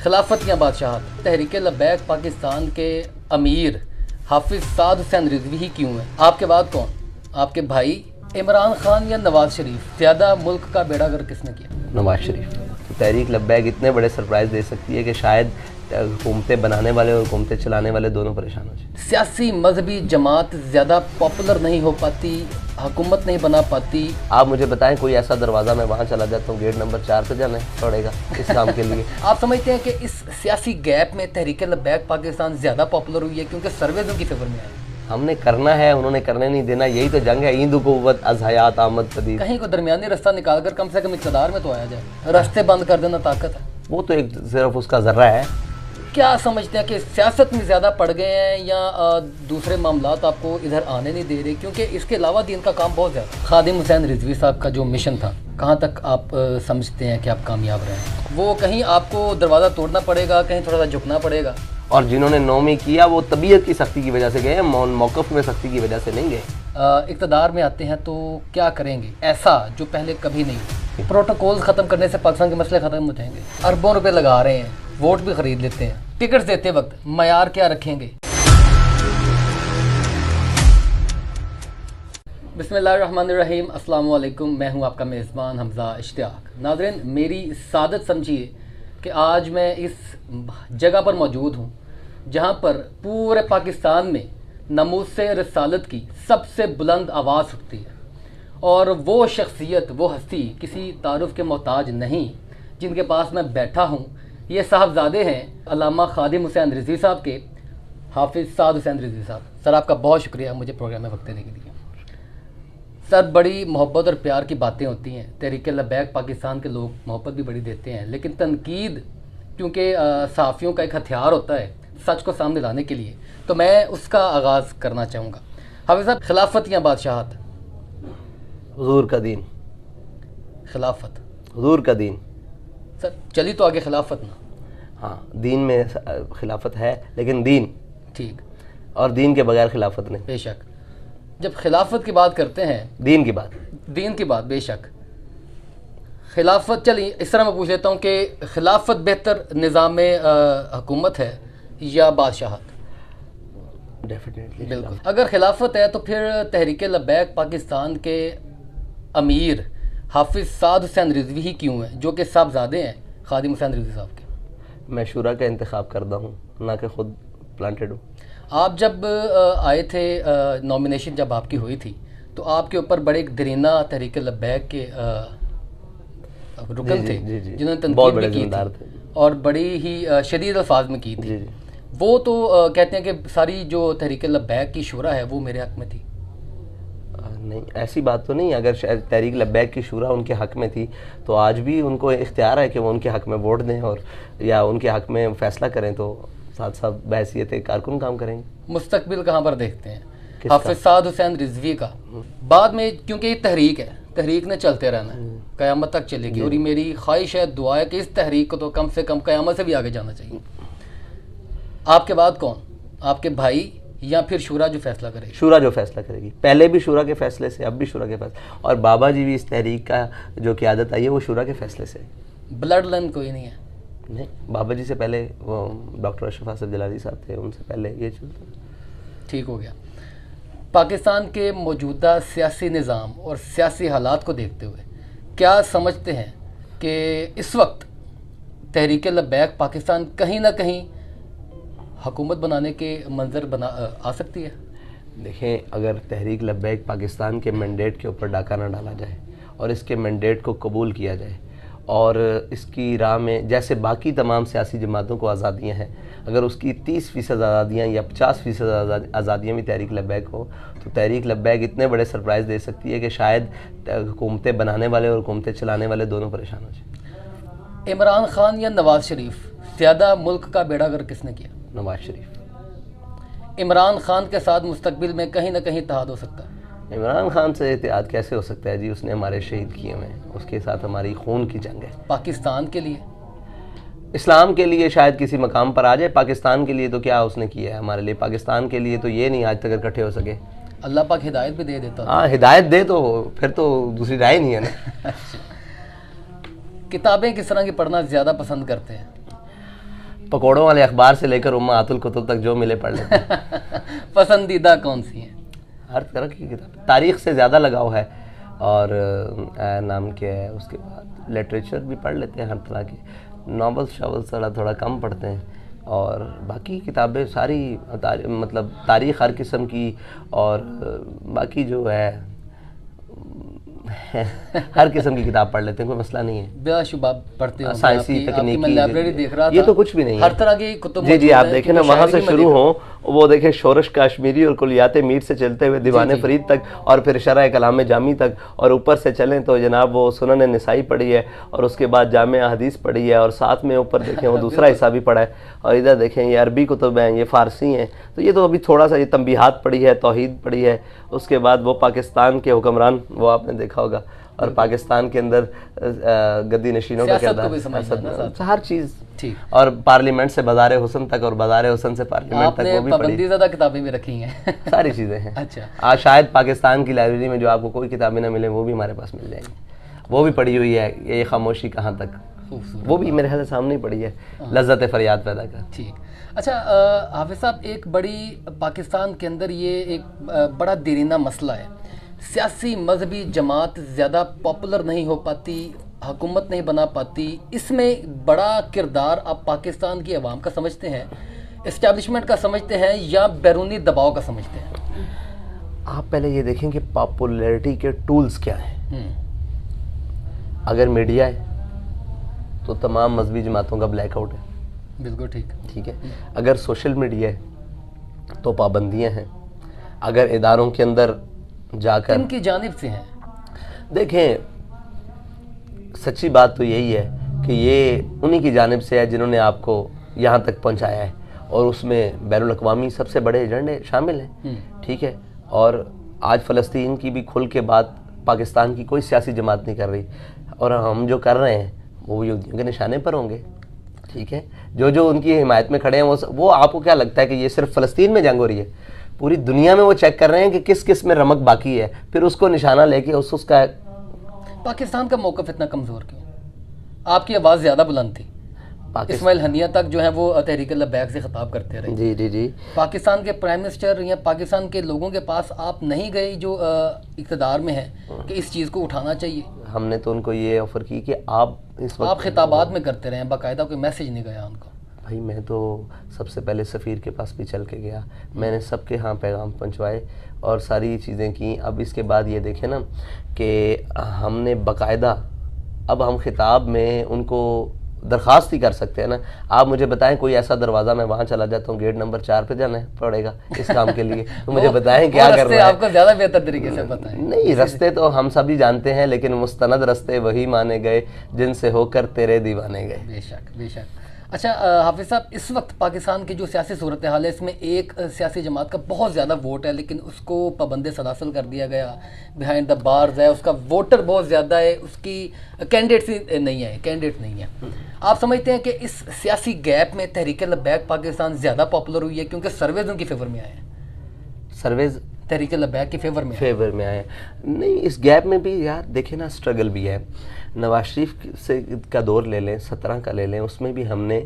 खिलाफत या बादशाहत। तहरीक लब्बैक पाकिस्तान के अमीर हाफिज साद हुसैन रिजवी ही क्यों है? आपके बाद कौन? आपके भाई इमरान खान या नवाज शरीफ? ज़्यादा मुल्क का बेड़ा गर्क किसने किया? नवाज शरीफ। तो तहरीक लब्बैक इतने बड़े सरप्राइज़ दे सकती है कि शायद हुकूमतें बनाने वाले और हुकूमतें चलाने वाले दोनों परेशान हो जाए। सियासी मजहबी जमात ज़्यादा पॉपुलर नहीं हो पाती, हुकूमत नहीं बना पाती। आप मुझे बताएं कोई ऐसा दरवाज़ा, मैं वहाँ चला जाता हूँ, गेट नंबर 4 पे जाना पड़ेगा इस काम के लिए। आप समझते हैं कि इस सियासी गैप में तहरीक लब्बैक पाकिस्तान ज़्यादा पॉपुलर हुई है क्योंकि सर्वेज उनकी फेवर में आए? हमने करना है, उन्होंने करने नहीं देना, यही तो जंग है। ईंद कुव्वत अज़ हयात आमद पदीद। कहीं को दरमियानी रास्ता निकाल कर कम से कम इक़्तिदार में तो आया जाए। रास्ते बंद कर देना ताकत है, वो तो एक सिर्फ उसका ज़र्रा है। क्या समझते हैं कि सियासत में ज़्यादा पड़ गए हैं या दूसरे मामलात आपको इधर आने नहीं दे रहे? क्योंकि इसके अलावा दीन का काम बहुत ज़्यादा। खादिम हुसैन रिजवी साहब का जो मिशन था, कहाँ तक आप समझते हैं कि आप कामयाब रहे हैं? वो कहीं आपको दरवाज़ा तोड़ना पड़ेगा, कहीं थोड़ा सा झुकना पड़ेगा। और जिन्होंने नौमी किया वो तबीयत की सख्ती की वजह से गए, मौक़िफ़ में सख्ती की वजह से नहीं गए। इक़्तिदार में आते हैं तो क्या करेंगे ऐसा जो पहले कभी नहीं? प्रोटोकॉल ख़त्म करने से पाकिस्तान के मसले ख़त्म हो जाएंगे। अरबों रुपए लगा रहे हैं, वोट भी ख़रीद लेते हैं। टिकट्स देते वक्त मयार क्या रखेंगे? बिस्मिल्लाहिर्रहमानिर्रहीम, अस्सलाम वालेकुम। मैं हूं आपका मेज़बान हमज़ा इश्तियाक। नाज़रीन, मेरी सादत समझिए कि आज मैं इस जगह पर मौजूद हूं जहां पर पूरे पाकिस्तान में नमूसे रिसालत की सबसे बुलंद आवाज़ उठती है। और वो शख्सियत, वो हस्ती किसी तारुफ के मोहताज नहीं जिनके पास मैं बैठा हूँ। ये साहबजादे हैं अल्लामा खादिम हुसैन रिजवी साहब के, हाफिज साद हुसैन रिजवी साहब। सर, आपका बहुत शुक्रिया मुझे प्रोग्राम में वक्त देने के लिए। सर, बड़ी मोहब्बत और प्यार की बातें होती हैं। तहरीक लब्बैक पाकिस्तान के लोग मोहब्बत भी बड़ी देते हैं, लेकिन तनकीद क्योंकि सहाफ़ियों का एक हथियार होता है सच को सामने लाने के लिए, तो मैं उसका आगाज़ करना चाहूँगा। हाफिज साहब, खिलाफत या बादशाहत? हुजूर का दीन। खिलाफत हुजूर का दीन। सर, चली तो आगे खिलाफत ना। हाँ, दीन में खिलाफत है, लेकिन दीन ठीक, और दीन के बगैर खिलाफत नहीं। बेशक। जब खिलाफत की बात करते हैं, दीन की बात, दीन की बात, बेशक। खिलाफत, चलिए इस तरह मैं पूछ लेता हूँ कि खिलाफत बेहतर निज़ाम हुकूमत है या बादशाहत? डेफिनेटली बिल्कुल। अगर खिलाफत है तो फिर तहरीक लब्बैक पाकिस्तान के अमीर हाफिज साद हुसैन रिजवी ही क्यों है, जो कि साहबजादे हैं खादिम हुसैन रिजवी साहब के? मैं शुरा का इंतखाब करता हूँ, ना कि खुद प्लांटेड हूँ। आप जब आए थे, नॉमिनेशन जब आपकी हुई थी, तो आपके ऊपर बड़े एक दरीना तहरीक लब्बैक के रुकन थे जिन्होंने तनकीद भी की थी और बड़ी ही शदीद अल्फाज में की थी। वो तो कहते हैं कि सारी जो तहरीक लब्बैक की शुरा है वो मेरे हक़ में थी। नहीं, ऐसी बात तो नहीं। अगर तहरीक लब्बैक की शुरा उनके हक़ में थी तो आज भी उनको इख्तियार है कि वो उनके हक़ में वोट दें और या उनके हक़ में फ़ैसला करें, तो साथ साथ बहैसियत कारकुन काम करेंगे। मुस्तकबिल कहाँ पर देखते हैं हाफिज साद हुसैन रिजवी का? बाद में, क्योंकि ये तहरीक है, तहरीक ने चलते रहना है, क़यामत तक चलेगी। और ये मेरी ख्वाहिश है, दुआ है कि इस तहरीक को तो कम से कम क़यामत से भी आगे जाना चाहिए। आपके बाद कौन? आपके भाई या फिर शुरा जो फैसला करेगी? शुरा जो फैसला करेगी। पहले भी शुरा के फैसले से, अब भी शुरा के फैसले, और बाबा जी भी इस तहरीक का जो क़यादत आई है वो शुरा के फैसले से। ब्लड लाइन कोई नहीं है? नहीं, बाबा जी से पहले वो डॉक्टर अशरफ आसिफ जलाली साहब थे, उनसे पहले ये चलता। ठीक हो गया। पाकिस्तान के मौजूदा सियासी निज़ाम और सियासी हालात को देखते हुए क्या समझते हैं कि इस वक्त तहरीक लब्बैक पाकिस्तान कहीं ना कहीं हुकूमत बनाने के मंजर आ सकती है? देखें, अगर तहरीक लब्बैक पाकिस्तान के मैंडेट के ऊपर डाका ना डाला जाए और इसके मैंडेट को कबूल किया जाए और इसकी राह में जैसे बाकी तमाम सियासी जमातों को आज़ादियाँ हैं, अगर उसकी 30% आज़ादियाँ या 50% आज़ादियाँ भी तहरीक लब्बैक हो, तो तहरीक लब्बैक इतने बड़े सरप्राइज़ दे सकती है कि शायद हुकूमतें बनाने वाले और हुकूमतें चलाने वाले दोनों परेशान हो जाए। इमरान खान या नवाज शरीफ? ज़्यादा मुल्क का बेड़ा गर्क किसने किया? नवाज शरीफ। इमरान खान के साथ मुस्तकबिल में कहीं ना कहीं इत्तेहाद हो सकता है? इमरान खान से इत्तेहाद कैसे हो सकता है जी? उसने हमारे शहीद किए हुए हैं, उसके साथ हमारी खून की जंग है। पाकिस्तान के लिए, इस्लाम के लिए शायद किसी मकाम पर आ जाए। पाकिस्तान के लिए तो क्या उसने किया है हमारे लिए? पाकिस्तान के लिए तो ये नहीं आज तक इकट्ठे हो सके। अल्लाह पाक हिदायत भी दे देता। हाँ, हिदायत दे तो फिर तो दूसरी राय नहीं है ना। किताबें किस तरह की पढ़ना ज़्यादा पसंद करते हैं? पकौड़ों वाले अखबार से लेकर उम्मातुल कुतुब तक जो मिले पढ़ लेते हैं। पसंदीदा कौन सी है? हर तरह की किताब, तारीख से ज़्यादा लगाव है, और नाम क्या है, उसके बाद लिटरेचर भी पढ़ लेते हैं, हर तरह के नॉवेल्स शॉवेल्स थोड़ा कम पढ़ते हैं, और बाकी किताबें सारी मतलब तारीख़ हर किस्म की, और बाकी जो है हर किस्म की किताब पढ़ लेते हैं, कोई मसला नहीं है। बेशुबा पढ़ते हो? साइंसी तकनीकी, मैं लाइब्रेरी देख रहा था, ये तो कुछ भी नहीं है, हर तरह की कुतुब जी आप देखें ना, वहाँ से शुरू हो, वो देखें शोरश काश्मीरी और कुलियात मीर से चलते हुए दीवान फरीद तक, और फिर शरह कलाम जामी तक, और ऊपर से चलें तो जनाब वो सुनन निसाई पढ़ी है, और उसके बाद जामे हदीस पढ़ी है, और साथ में ऊपर देखें वो दूसरा हिस्सा भी पढ़ा है, और इधर देखें ये अरबी कुतुब हैं, ये फ़ारसी हैं, तो ये तो अभी थोड़ा सा, ये तंबीहात पढ़ी है, तौहीद पढ़ी है, उसके बाद वो पाकिस्तान के हुक्मरान, वो आपने देखा होगा, और पाकिस्तान के अंदर गद्दी नशीनों का किरदार, हर चीज़, और पार्लियामेंट से बाज़ार हुसन तक, और बाज़ार हुसन से पार्लियामेंट तक, वो भी पढ़ी, ज़्यादा किताबें भी रखी हैं। सारी चीज़ें हैं। अच्छा, आज शायद पाकिस्तान की लाइब्रेरी में जो आपको कोई किताबें ना मिले, वो भी हमारे पास मिल जाएंगी, वो भी पढ़ी हुई है, ये खामोशी कहाँ तक, वो भी मेरे ख्याल से सामने ही पड़ी है, लज्जत फरियाद पैदा कर। ठीक। अच्छा हाफिज़ साहब, एक बड़ी पाकिस्तान के अंदर ये एक बड़ा देरीना मसला है, सियासी मजहबी जमात ज़्यादा पॉपुलर नहीं हो पाती, हुकूमत नहीं बना पाती, इसमें बड़ा किरदार आप पाकिस्तान की आवाम का समझते हैं, इस्टेब्लिशमेंट का समझते हैं, या बैरूनी दबाव का समझते हैं? आप पहले ये देखें कि पॉपुलैरिटी के टूल्स क्या हैं। अगर मीडिया है तो तमाम मजहबी जमातों का ब्लैकआउट है, बिल्कुल ठीक है। अगर सोशल मीडिया है तो पाबंदियां हैं, अगर इदारों के अंदर जाकर, इनकी जानिब से हैं। देखें, सच्ची बात तो यही है कि ये उन्हीं की जानिब से है जिन्होंने आपको यहाँ तक पहुँचाया है, और उसमें बैनुल अक़वामी सबसे बड़े एजेंडे शामिल हैं, ठीक है। और आज फ़लस्तीन की भी खुल के बात पाकिस्तान की कोई सियासी जमात नहीं कर रही, और हम जो कर रहे हैं वो यहूदियों के निशाने पर होंगे, ठीक है। जो उनकी हिमायत में खड़े हैं, वो आपको क्या लगता है कि ये सिर्फ फ़लस्तीन में जंग हो रही है? पूरी दुनिया में वो चेक कर रहे हैं कि किस किस में रमक बाकी है, फिर उसको निशाना लेके उसका। पाकिस्तान का मौक़िफ़ इतना कमज़ोर क्यों? आपकी आवाज़ ज़्यादा बुलंद थी, इस्माइल हनिया तक जो है वो तहरीक लब्बैक से खिताब करते रहे। जी। पाकिस्तान के प्राइम मिनिस्टर या पाकिस्तान के लोगों के पास आप नहीं गए जो इक़्तिदार में है कि इस चीज़ को उठाना चाहिए? हमने तो उनको ये ऑफ़र की कि आप इस वक्त, आप खिताबात में करते रहे, बाकायदा कोई मैसेज नहीं गया उनको? भाई मैं तो सबसे पहले सफ़ीर के पास भी चल के गया, मैंने सबके यहाँ पैगाम पहुँचवाए और सारी चीज़ें की। अब इसके बाद ये देखें ना कि हमने बाकायदा, अब हम खिताब में उनको दरख्वास्त ही कर सकते हैं ना। आप मुझे बताएं कोई ऐसा दरवाज़ा, मैं वहाँ चला जाता हूँ, गेट नंबर 4 पे जाना पड़ेगा इस काम के लिए, तो मुझे बताएं क्या करना है। आपको ज़्यादा बेहतर तरीके से बताएं। नहीं, रास्ते तो हम सभी जानते हैं, लेकिन मुस्तनद रास्ते वही माने गए जिनसे होकर तेरे दीवाने गए। बेशक। अच्छा हाफिज़ साहब, इस वक्त पाकिस्तान की जो सियासी सूरत हाल है, इसमें एक सियासी जमात का बहुत ज़्यादा वोट है, लेकिन उसको पाबंद सलासल कर दिया गया, बिहाइंड द बार्स है, उसका वोटर बहुत ज़्यादा है, उसकी कैंडिडेट नहीं है। आप समझते हैं कि इस सियासी गैप में तहरीक लब्बैक पाकिस्तान ज़्यादा पॉपुलर हुई है क्योंकि सर्वेज उनकी फेवर में आए हैं? सर्वेज तहरीक लब्बैक के फेवर में आए? नहीं, इस गैप में भी यार देखें ना, स्ट्रगल भी है। नवाज शरीफ से का दौर ले लें, 17 का ले लें, उसमें भी हमने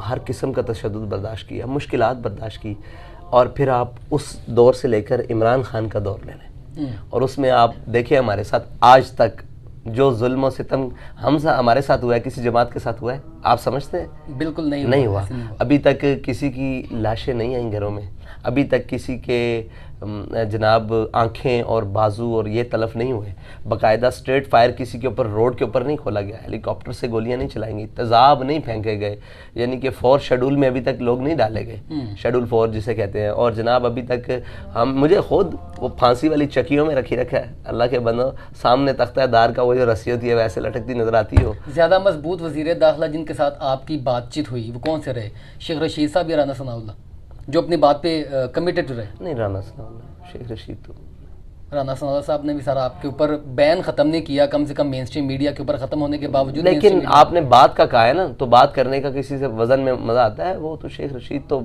हर किस्म का तशद्दुद बर्दाश्त किया, मुश्किलात बर्दाश्त की, और फिर आप उस दौर से लेकर इमरान खान का दौर ले लें, और उसमें आप देखें हमारे साथ आज तक जो जुल्म और सितम हमारे साथ हुआ है, किसी जमात के साथ हुआ है? आप समझते हैं? बिल्कुल नहीं हुआ। अभी तक किसी की लाशें नहीं आई घरों में, अभी तक किसी के जनाब आंखें और बाजू और ये तलफ नहीं हुए, बाकायदा स्ट्रेट फायर किसी के ऊपर, रोड के ऊपर नहीं खोला गया, हेलीकॉप्टर से गोलियां नहीं चलाएंगी, तेज़ाब नहीं फेंके गए, यानी कि 4 शेड्यूल में अभी तक लोग नहीं डाले गए, शेड्यूल 4 जिसे कहते हैं। और जनाब अभी तक मुझे खुद वो फांसी वाली चक्कियों में रखा है, अल्लाह के बंदो, सामने तख्ता दार का वो जो रस्सी होती है वैसे लटकती नजर आती हो। ज़्यादा मजबूत वज़ीर दाखिला जिनके साथ आपकी बातचीत हुई वो कौन से रहे? शेख रशीद साहब या राना सनाउल्लाह, जो अपनी बात पे कमिटेड रहे? नहीं, राना सनाउल्लाह, शेख रशीद तो राना सनाउल्लाह साहब ने भी सारा आपके ऊपर बैन ख़त्म नहीं किया, कम से कम मेन स्ट्रीम मीडिया के ऊपर ख़त्म होने के बावजूद। लेकिन आपने बात का कहा है ना, तो बात करने का किसी से वजन में मज़ा आता है। वो तो शेख रशीद तो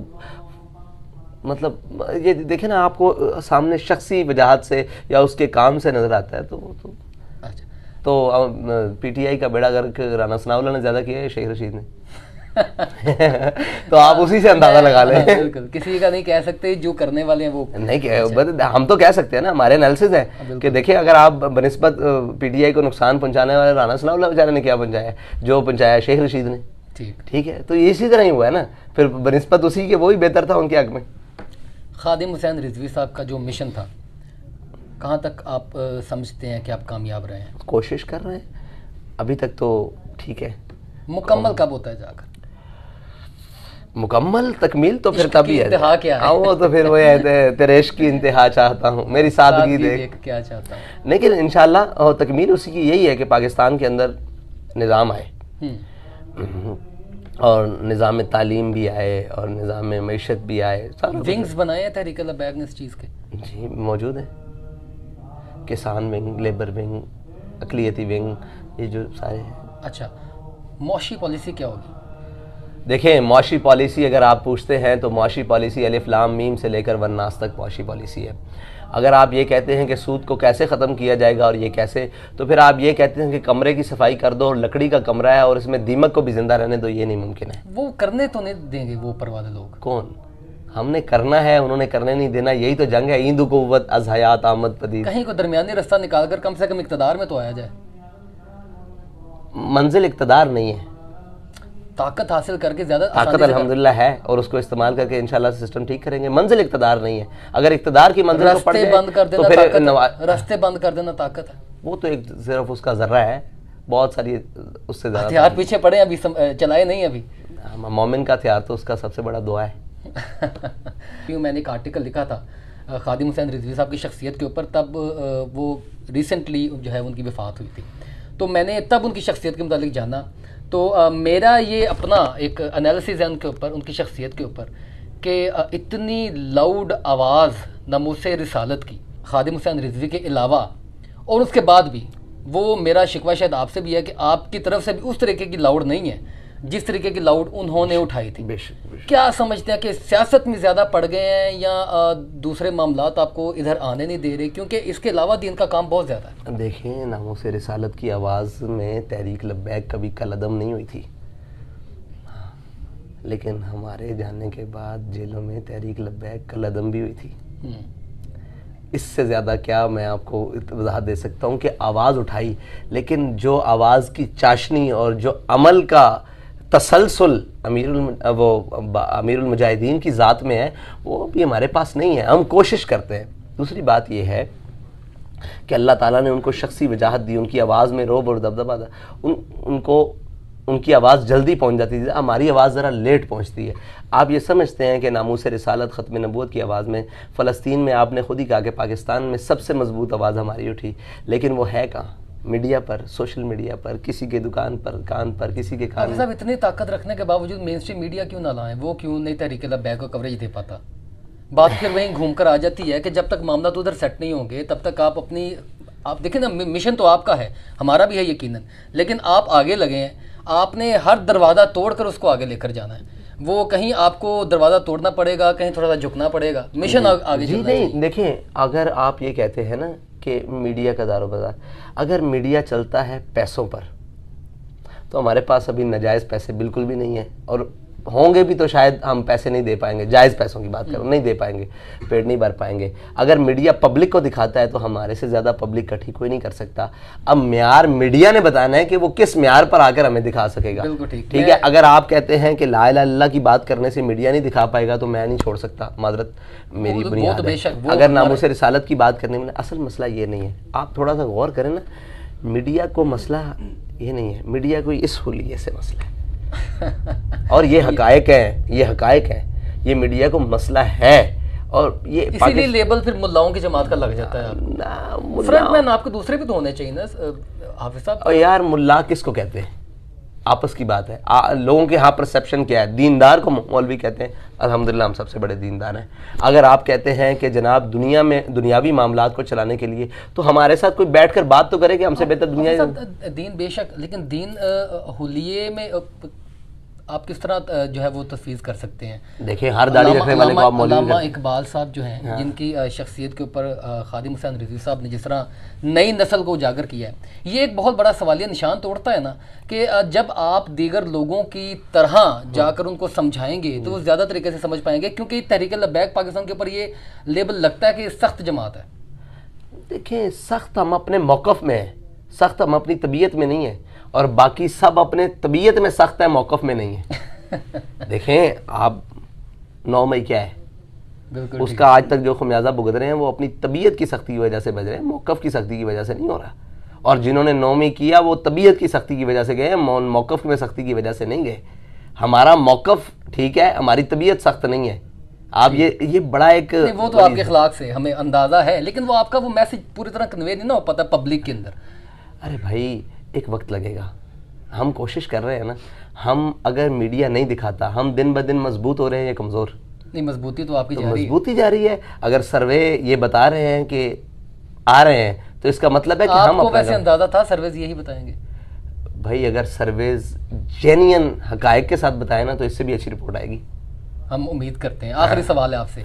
मतलब ये देखें ना, आपको सामने शख्सी वजाहत से या उसके काम से नज़र आता है, तो वो तो अच्छा, तो PTI का बेड़ा गर्क राना सनाउल्लाह ने ज़्यादा किया है शेख रशीद ने? तो आप उसी से अंदाजा लगा लें। बिल्कुल, किसी का नहीं कह सकते, जो करने वाले हैं वो नहीं कह, हम तो कह सकते हैं ना, हमारे एनालिसिस है कि देखिए अगर आप बनिस्बत पीटीआई को नुकसान पहुंचाने वाले राना सनाउल्लाह बेचारे ने क्या पहुंचाया, जो पहुंचाया शेख रशीद ने। ठीक है, तो इसी तरह ही हुआ है ना, फिर बनिस्बत उसी के वही बेहतर था उनके हक में। खादिम हुसैन रिजवी साहब का जो मिशन था, कहाँ तक आप समझते हैं कि आप कामयाब रहे हैं? कोशिश कर रहे हैं अभी तक तो ठीक है। मुकम्मल कब होता है जाकर? मुकम्मल तकमील तो फिर तभी है। इंतहा क्या है? वो तो फिर वो है, तेरे इश्क की इंतहा चाहता हूँ, मेरी सादगी देख क्या चाहता हूँ। लेकिन इंशाल्लाह तकमील उसी की यही है कि पाकिस्तान के अंदर निज़ाम आए और निज़ाम तालीम भी आए और निज़ाम मईशत भी आए। विंग्स बनाए हैं तहरीक लबैक ने इस चीज़ के? जी मौजूद है, किसान विंग, लेबर विंग, अक़लियती विंग, ये जो सारे हैं। अच्छा, मुआशी पॉलिसी क्या होगी? देखें, मुआशी पॉलिसी अगर आप पूछते हैं तो मुआशी पॉलिसी अलिफ लाम मीम से लेकर वन्नास तक मुआशी पॉलिसी है। अगर आप ये कहते हैं कि सूद को कैसे ख़त्म किया जाएगा और ये कैसे, तो फिर आप ये कहते हैं कि कमरे की सफाई कर दो और लकड़ी का कमरा है और इसमें दीमक को भी जिंदा रहने दो, ये नहीं मुमकिन है। वो करने तो नहीं देंगे वो ऊपर वाले लोग। कौन? हमने करना है, उन्होंने करने नहीं देना, यही तो जंग है। ईंद कुव्वत अज़ हयात आमद पदीद। कहीं को दरमियानी रास्ता निकाल कर कम से कम इक़्तिदार में तो आया जाए। मंजिल इक़्तिदार नहीं है, ताकत हासिल करके ज्यादा ताकत अल्हम्दुलिल्लाह है और उसको इस्तेमाल करके इंशाल्लाह सिस्टम ठीक करेंगे। मंजिल इक़्तिदार नहीं है, अगर इक़्तिदार की मंजिल को पड़ जाए बंद कर देना तो फिर रास्ते बंद कर देना ताकत है। वो तो एक सिर्फ उसका जर्रा है, बहुत सारी उससे ज्यादा हथियार पीछे पड़े, अभी चलाए नहीं अभी। मोमिन का हथियार तो उसका सबसे बड़ा दुआ है। क्यों, मैंने एक आर्टिकल लिखा था खादिम हुसैन रिजवी साहब की शख्सियत के ऊपर, तब वो रिसेंटली जो है उनकी वफ़ात हुई थी, तो मैंने तब उनकी शख्सियत के मुतालिक जाना। तो मेरा ये अपना एक एनालिसिस है उनके ऊपर, उनकी शख्सियत के ऊपर, कि इतनी लाउड आवाज़ नमूसे रिसालत की खादिम हुसैन रिजवी के अलावा और उसके बाद भी, वो मेरा शिकवा शायद आपसे भी है कि आपकी तरफ से भी उस तरीके की लाउड नहीं है जिस तरीके की लाउड उन्होंने उठाई थी। क्या समझते हैं कि सियासत में ज़्यादा पड़ गए हैं या दूसरे मामलात आपको इधर आने नहीं दे रहे? क्योंकि इसके अलावा दिन का काम बहुत ज़्यादा है। देखिए, नामों-ए रिसालत की आवाज़ में तहरीक लब्बैक कभी कलअदम नहीं हुई थी, लेकिन हमारे जानने के बाद जेलों में तहरीक लब्बैक कलअदम भी हुई थी। इससे ज़्यादा क्या मैं आपको वजाहत दे सकता हूँ कि आवाज़ उठाई, लेकिन जो आवाज़ की चाशनी और जो अमल का तसलसल अमीरुल मुजाहिदीन की ज़ात में है, वो भी हमारे पास नहीं है। हम कोशिश करते हैं। दूसरी बात ये है कि अल्लाह ताला ने उनको शख्सी वजाहत दी, उनकी आवाज़ में रोब और दबदबा था, उनको उनकी आवाज़ जल्दी पहुंच जाती थी, हमारी आवाज़ ज़रा लेट पहुंचती है। आप ये समझते हैं कि नामूस रिसालत ख़त्म नबूवत की आवाज़ में फ़लस्तीन में आपने खुद ही कहा कि पाकिस्तान में सबसे मजबूत आवाज़ हमारी उठी, लेकिन वो है कहाँ? मीडिया पर, सोशल मीडिया पर, किसी के दुकान पर, कान पर, किसी के कान। साहब, इतनी ताकत रखने के बावजूद मेन स्ट्रीम मीडिया क्यों ना लाएं? वो क्यों नहीं तहरीक लब्बैक को कवरेज दे पाता? बात फिर वहीं घूम कर आ जाती है कि जब तक मामला तो उधर सेट नहीं होंगे तब तक आप देखिए ना, मिशन तो आपका है, हमारा भी है यकीनन, लेकिन आप आगे लगे हैं, आपने हर दरवाज़ा तोड़कर उसको आगे लेकर जाना है। वो कहीं आपको दरवाज़ा तोड़ना पड़ेगा, कहीं थोड़ा सा झुकना पड़ेगा, मिशन आगे जी नहीं। देखें, अगर आप ये कहते हैं ना कि मीडिया का दारो बाजार, अगर मीडिया चलता है पैसों पर, तो हमारे पास अभी नाजायज़ पैसे बिल्कुल भी नहीं है, और होंगे भी तो शायद हम पैसे नहीं दे पाएंगे। जायज़ पैसों की बात करो, नहीं दे पाएंगे, पेट नहीं भर पाएंगे। अगर मीडिया पब्लिक को दिखाता है तो हमारे से ज़्यादा पब्लिक का ठीक कोई नहीं कर सकता। अब म्यार मीडिया ने बताना है कि वो किस म्यार पर आकर हमें दिखा सकेगा। ठीक है, अगर आप कहते हैं कि ला इलाहा इल्लल्लाह की बात करने से मीडिया नहीं दिखा पाएगा तो मैं नहीं छोड़ सकता, माजरत मेरी बुनियाद है। अगर नामूस-ए रिसालत की बात करने में असल मसला ये नहीं है, आप थोड़ा सा गौर करें ना, मीडिया को मसला ये नहीं है, मीडिया को इस हुलिये से मसला है और ये हकायक है, ये हकायक है, ये मीडिया को मसला है। और ये इसीलिए लेबल फिर मुल्लाओं की जमात का लग जाता है। फ्रंटमैन आपको दूसरे भी तो होने चाहिए ना हाफिज साहब। और यार मुल्ला किसको कहते हैं? आपस की बात है। लोगों के यहाँ परसेप्शन क्या है? दीनदार को मौलवी कहते हैं। अल्हम्दुलिल्लाह हम सबसे बड़े दीनदार हैं। अगर आप कहते हैं कि जनाब दुनिया में दुनियावी मामलात को चलाने के लिए, तो हमारे साथ कोई बैठकर बात तो करे कि हमसे बेहतर दुनिया। दीन बेशक, लेकिन दीन हुलिये में आप किस तरह जो है वो तफवीज़ कर सकते हैं? देखिए, हर दाढ़ी रखने वाले को आप मौलवी अल्लामा इकबाल साहब जो हैं, हाँ, जिनकी शख्सियत के ऊपर खादिम हुसैन रिजवी साहब ने जिस तरह नई नस्ल को उजागर किया है, ये एक बहुत बड़ा सवालिया निशान तोड़ता है ना कि जब आप दीगर लोगों की तरह जाकर उनको समझाएंगे तो वो ज़्यादा तरीके से समझ पाएंगे, क्योंकि तहरीक लब्बैक पाकिस्तान के ऊपर ये लेबल लगता है कि सख्त जमात है। देखिए, सख्त हम अपने मौक़िफ़ में है, सख्त हम अपनी तबीयत में नहीं है, और बाकी सब अपने तबीयत में सख्त है, मौक़िफ़ में नहीं है। देखें आप, 9 मई क्या है, उसका आज तक जो खमियाजा भुगत रहे हैं वो अपनी तबीयत की सख्ती की वजह से बज रहे हैं, मौक़िफ़ की सख्ती की वजह से नहीं हो रहा। और जिन्होंने 9 मई किया वो तबीयत की सख्ती की वजह से गए, मौक़िफ़ में सख्ती की वजह से नहीं गए। हमारा मौक़िफ़ ठीक है, हमारी तबीयत सख्त नहीं है। आप ये बड़ा एक वो तो आपके अखलाक से हमें अंदाज़ा है, लेकिन वो आपका वो मैसेज पूरी तरह कन्वे नहीं ना हो पाता पब्लिक के अंदर। अरे भाई, एक वक्त लगेगा, हम कोशिश कर रहे हैं ना। हम अगर मीडिया नहीं दिखाता, हम दिन ब दिन मजबूत हो रहे हैं या कमज़ोर? नहीं, मजबूती तो आपकी मजबूती जा रही है। अगर सर्वे ये बता रहे हैं कि आ रहे हैं तो इसका मतलब है कि हम आपको वैसे अंदाज़ा था सर्वेज यही बताएंगे? भाई, अगर सर्वेज जेन्युइन हकायक के साथ बताए ना तो इससे भी अच्छी रिपोर्ट आएगी, हम उम्मीद करते हैं। आखिरी सवाल है आपसे,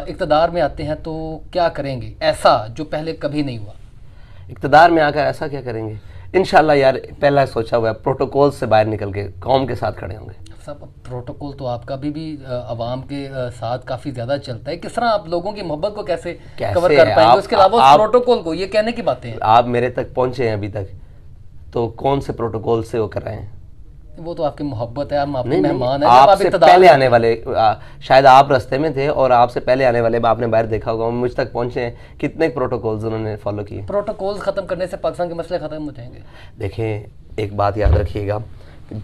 इक़्तिदार में आते हैं तो क्या करेंगे ऐसा जो पहले कभी नहीं हुआ? इक़्तिदार में आकर ऐसा क्या करेंगे? इंशाल्लाह यार, पहला सोचा हुआ है, प्रोटोकॉल से बाहर निकल के कौम के साथ खड़े होंगे। सब प्रोटोकॉल तो आपका भी अवाम के साथ काफ़ी ज़्यादा चलता है, किस तरह आप लोगों की मोहब्बत को कैसे कवर कर पाएंगे? उसके अलावा प्रोटोकॉल को, ये कहने की बातें हैं। आप मेरे तक पहुंचे हैं अभी तक, तो कौन से प्रोटोकॉल से वो कर रहे हैं? वो तो आपकी मोहब्बत है, हम आपके मेहमान हैं। आपसे पहले आने वाले, शायद आप रास्ते में थे और आपसे पहले आने वाले आपने बाहर देखा होगा, मुझ तक पहुंचे हैं, कितने प्रोटोकॉल्स उन्होंने फॉलो किए? प्रोटोकॉल्स खत्म करने से पाकिस्तान के मसले खत्म हो जाएंगे। देखें, एक बात याद रखिएगा,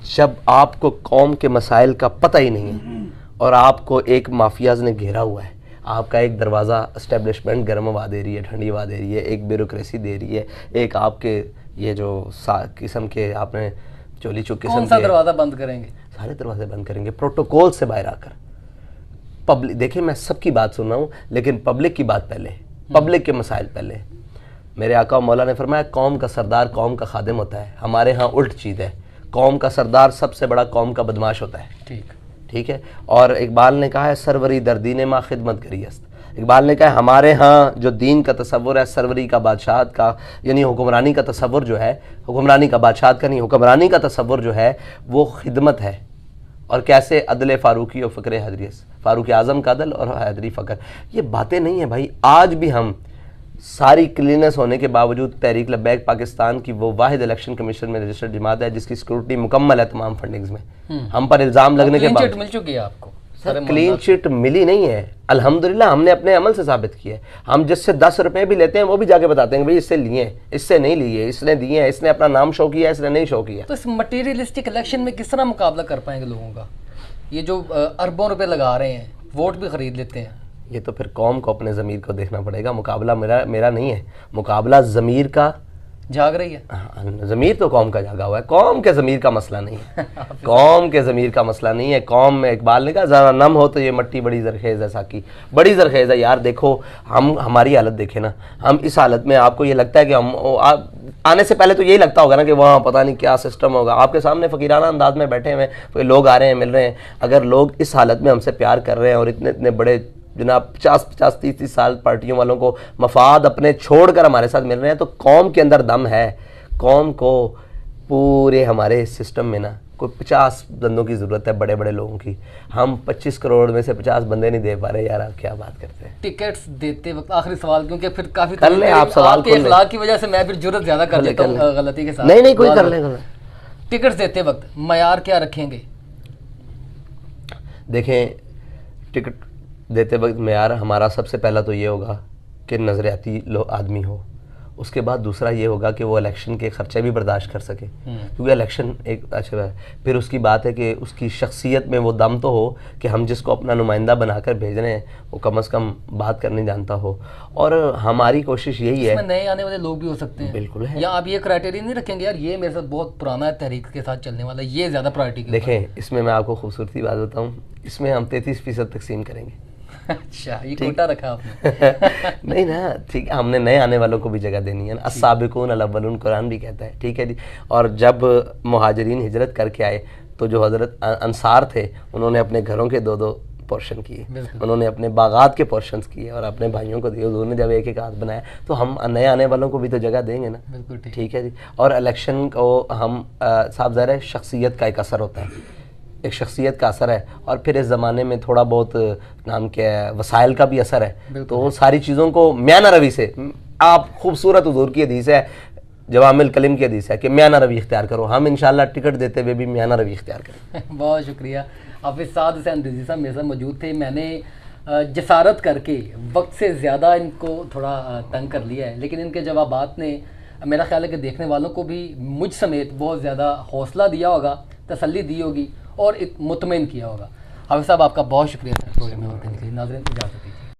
जब आपको कौम के मसाइल का पता ही नहीं है और आपको एक माफियाज ने घेरा हुआ है, आपका एक दरवाज़ा एस्टेब्लिशमेंट गर्म हवा दे रही है, ठंडी हवा दे रही है, एक ब्यूरोक्रेसी दे रही है, एक आपके ये जो किस्म के आपने चोली चुप किस्म के, कौन सा दरवाज़ा बंद करेंगे? सारे दरवाजे बंद करेंगे प्रोटोकॉल से बाहर आकर। पब्लिक, देखिए मैं सबकी बात सुन रहा हूँ, लेकिन पब्लिक की बात पहले, पब्लिक के मसाइल पहले। मेरे आका मौला ने फरमाया, कौम का सरदार कौम का खादिम होता है। हमारे यहाँ उल्ट चीज़ है, कौम का सरदार सबसे बड़ा कौम का बदमाश होता है। ठीक है। और इकबाल ने कहा है, सरवरी दरदीन माँ खिदमत करियस्त। इकबाल ने कहा हमारे यहाँ जो दीन का तसव्वुर है, सरवरी का, बादशाहत का, यानी हुक्मरानी का तसव्वुर जो है, हुक्मरानी का, बादशाहत का नहीं, हुक्मरानी का तसव्वुर जो है वो खिदमत है। और कैसे? अदल फ़ारूकी और फ़क्र हैदरी, फ़ारूक आज़म का अदल और हैदरी फ़क्र। ये बातें नहीं है भाई। आज भी हम सारी क्लीनेस होने के बावजूद तहरीक लब्बैक पाकिस्तान की वो वाहिद इलेक्शन कमीशन में रजिस्टर्ड जमात है जिसकी सिक्योरिटी मुकम्मल है तमाम फंडिंग्स में। हम पर इल्ज़ाम लगने के बाद मिल चुकी है आपको? क्लीन चिट मिली नहीं है, अल्हम्दुलिल्लाह हमने अपने अमल से साबित किया है। हम जिससे 10 रुपए भी लेते हैं वो भी जाके बताते हैं भाई इससे लिए, इससे नहीं लिए, इसने दिए हैं, इसने अपना नाम शो किया, इसने नहीं शो किया। तो इस मटीरियलिस्टिक इलेक्शन में किस तरह मुकाबला कर पाएंगे लोगों का? ये जो अरबों रुपए लगा रहे हैं, वोट भी खरीद लेते हैं। ये तो फिर कौम को अपने ज़मीर को देखना पड़ेगा। मुकाबला मेरा नहीं है, मुकाबला ज़मीर का जाग रही है। ज़मीर तो कौम का जागा हुआ है, कौम के ज़मीर का मसला नहीं है। कौम के ज़मीर का मसला नहीं है। कौम में इकबाल ने कहा ज़रा नम हो तो ये मट्टी बड़ी ज़रखेज़ है, साकी बड़ी ज़रखेज़ है। यार देखो, हम हमारी हालत देखें ना, हम इस हालत में, आपको ये लगता है कि हम आने से पहले तो यही लगता होगा ना कि वहाँ पता नहीं क्या सिस्टम होगा। आपके सामने फ़कीराना अंदाज में बैठे हुए तो लोग आ रहे हैं, मिल रहे हैं। अगर लोग इस हालत में हमसे प्यार कर रहे हैं और इतने इतने बड़े जनाब 50-50, 30-30 साल पार्टियों वालों को मफाद अपने छोड़कर हमारे साथ मिल रहे हैं, तो कौम के अंदर दम है। कौम को पूरे हमारे सिस्टम में ना कोई 50 बंदों की ज़रूरत है, बड़े बड़े लोगों की। हम 25 करोड़ में से 50 बंदे नहीं दे पा रहे। यार आप क्या बात करते हैं? टिकट्स देते वक्त आखिरी सवाल, क्योंकि फिर काफ़ी कर ले आप सवाल के इखलाक की वजह से मैं फिर जुर्रत ज़्यादा कर लेता हूँ गलती के साथ। नहीं कोई कर ले। टिकट्स देते वक्त मयार क्या रखेंगे? देखें, टिकट देते वक्त मेयार हमारा सबसे पहला तो ये होगा कि नज़रियाती आदमी हो। उसके बाद दूसरा ये होगा कि वो इलेक्शन के ख़र्चे भी बर्दाश्त कर सके, क्योंकि इलेक्शन एक अच्छा है। फिर उसकी बात है कि उसकी शख्सियत में वो दम तो हो कि हम जिसको अपना नुमाइंदा बनाकर भेज रहे हैं वो कम अज़ कम बात करने जानता हो। और हमारी कोशिश यही है, नए आने वाले लोग भी हो सकते हैं। बिल्कुल है। या आप ये क्राइटेरिया नहीं रखेंगे यार ये मेरे साथ बहुत पुराना है, तहरीक के साथ चलने वाला, ये ज़्यादा प्रायोरिटी? देखें, इसमें मैं आपको खूबसूरती बात बताऊँ, इसमें हम 33% तकसीम करेंगे। अच्छा, ये कोटा रखा आपने? नहीं ना, ठीक है, हमने नए आने वालों को भी जगह देनी है। अस्साबिकून अल अव्वलून कुरान भी कहता है, ठीक है जी। और जब मुहाजिरीन हिजरत करके आए तो जो हज़रत अंसार थे उन्होंने अपने घरों के 2-2 पोर्शन किए, बिल्कुल। उन्होंने अपने बागात के पोर्शंस किए और अपने भाइयों को दिए। हुजूर ने जब एक एक हाथ बनाया तो हम नए आने वालों को भी तो जगह देंगे ना। बिल्कुल ठीक। ठीक है जी। और इलेक्शन को हम साहब ज़ाहिर है शख्सियत का एक असर होता है, एक शख्सियत का असर है, और फिर इस ज़माने में थोड़ा बहुत नाम क्या है वसाइल का भी असर है। तो सारी चीज़ों को म्याना रवि से, आप खूबसूरत हुजूर की हदीस है, जवामिल कलीम की हदीस है कि म्याना रवि इख्तियार करो। हम इंशाल्लाह टिकट देते हुए भी म्याना रवि इख्तियार करें। बहुत शुक्रिया। हाफिज़ साद हुसैन रिजवी साहब मेरे साथ मौजूद थे। मैंने जसारत करके वक्त से ज़्यादा इनको थोड़ा तंग कर लिया है, लेकिन इनके जवाबात ने मेरा ख्याल है कि देखने वालों को भी मुझ समेत बहुत ज़्यादा हौसला दिया होगा, तसल्ली दी होगी और मुतमईन किया होगा। हाफिज़ साहब आपका बहुत शुक्रिया सर प्रोग्राम में होने के लिए। नाज़रीन इजाज़त।